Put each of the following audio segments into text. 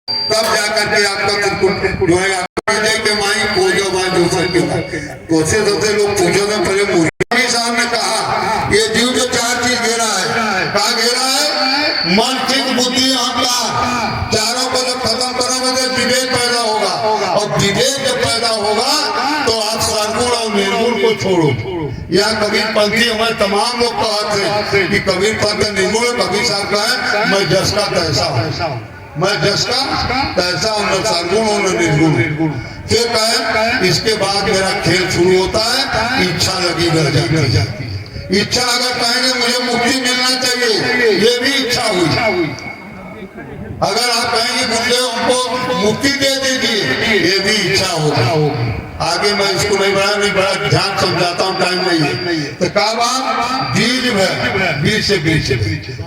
तब जाकर के आपका त्रिकुट जो है के माई को जो बात हो सकती है। तो सबसे लोग पूछो ना पहले मुझे साहब ने कहा ये जीव जो चार चीज घेरा है, कहा घेरा है मन चित्त बुद्धि अहंकार, चारों को जब खत्म करोगे विवेक पैदा होगा, और विवेक जब पैदा होगा तो आप सर्वगुण और निर्गुण को छोड़ो। या कबीर पंथी हमारे तमाम लोग कहते हैं कि कबीर पंथ निर्गुण, कबीर साहब का है मैं जस का तैसा हूँ, मैं जस का तैसा हूँ, न सर्वगुण हूँ न निर्गुण। फिर कहे इसके बाद मेरा खेल शुरू होता है, इच्छा लगी बढ़ जाती है। इच्छा अगर कहेंगे मुझे मुक्ति मिलना चाहिए, ये भी इच्छा हुई। अगर आप कहेंगे गुरुदेव हमको मुक्ति दे दीजिए, ये भी इच्छा होगी। आगे मैं इसको नहीं बड़ा ध्यान समझाता हूँ, टाइम नहीं है। तो कहा बीज में, बीज से बीज,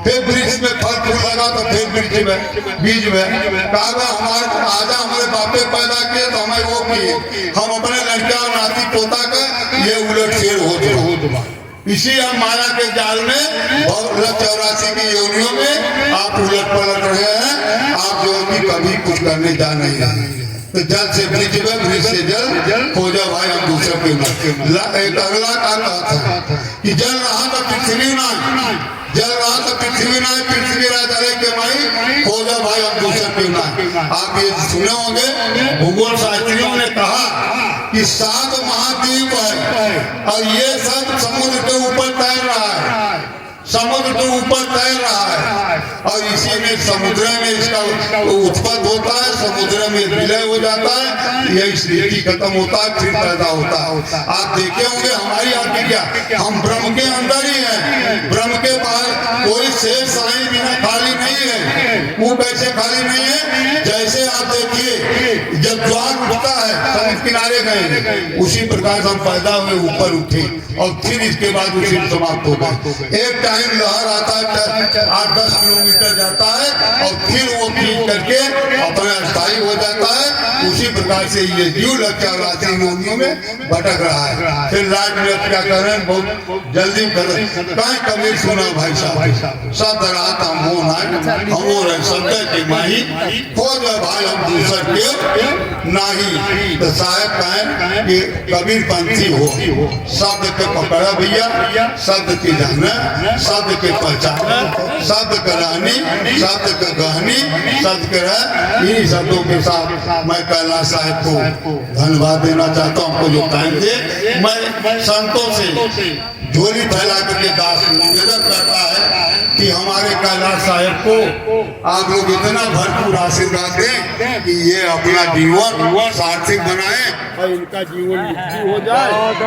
फिर वृक्ष में फल फूल लगा तो फिर वृक्ष में बीज में। कहा हमारे आजा हमारे बापे पैदा किए तो हमें वो किए, हम अपने लड़का और नाती पोता का ये उलट फेर हो। इसी हम माया के जाल में और 84 की योनियों में आप उलट पलट रहे हैं। आप जो भी कभी कुछ करने जा नहीं रहे। तो जल से ब्रिज में, ब्रिज से जल हो जा भाई, हम दूसरे पे एक अगला का कहता है कि जल रहा तो पृथ्वी ना, जल रहा तो पृथ्वी ना, पृथ्वी राजा के माई हो जा भाई, हम दूसरे पे ना। आप ये सुने होंगे भूगोल शास्त्रियों ने कहा कि 7 महाद्वीप है और ये सब समुद्र के ऊपर तैर रहा है, समुद्र के ऊपर तैर रहा है, और इसी में समुद्र में इसका उत्पत्ति होता है, समुद्र में विलय हो जाता है, यही स्थिति खत्म होता है, फिर पैदा होता है। आप देखे होंगे हमारी आपकी क्या, हम ब्रह्म के अंदर ही हैं, ब्रह्म के बाहर कोई शेष साई बिना खाली नहीं है। वो कैसे खाली नहीं है, जैसे आप देखिए जब ज्वार उठता है समुद्र किनारे गए, उसी प्रकार हम पैदा हुए ऊपर उठे और फिर इसके बाद उसी समाप्त हो गए। एक टाइम लहर आता है 8-10 किलोमीटर जाता है और फिर वो खींच करके अपना स्थायी हो जाता है। उसी प्रकार से ये जीव लक्ष्य राशि योनियों में भटक रहा है। फिर राज में क्या कर रहे हैं, बहुत जल्दी करें कहीं कभी सुना भाई साहब सब रात हम हो शब्द की माही खोज भाई हम दूसर के नहीं। तो साहब कहें कि कबीर पंथी हो, शब्द के पकड़ा भैया, शब्द की जाना, शब्द के पहचाना, शब्द का रानी, शब्द का गहनी, शब्द के रह। इन्हीं शब्दों के साथ मैं कैलाश साहब को धन्यवाद देना चाहता हूँ। हमको जो टाइम दे, मैं संतों से झोली फैला करके दास निवेदन करता है कि हमारे कैलाश साहब को आप लोग इतना भरपूर आशीर्वाद दें कि ये अपना जीवन सार्थक बनाए और इनका जीवन मुक्ति हो जाए।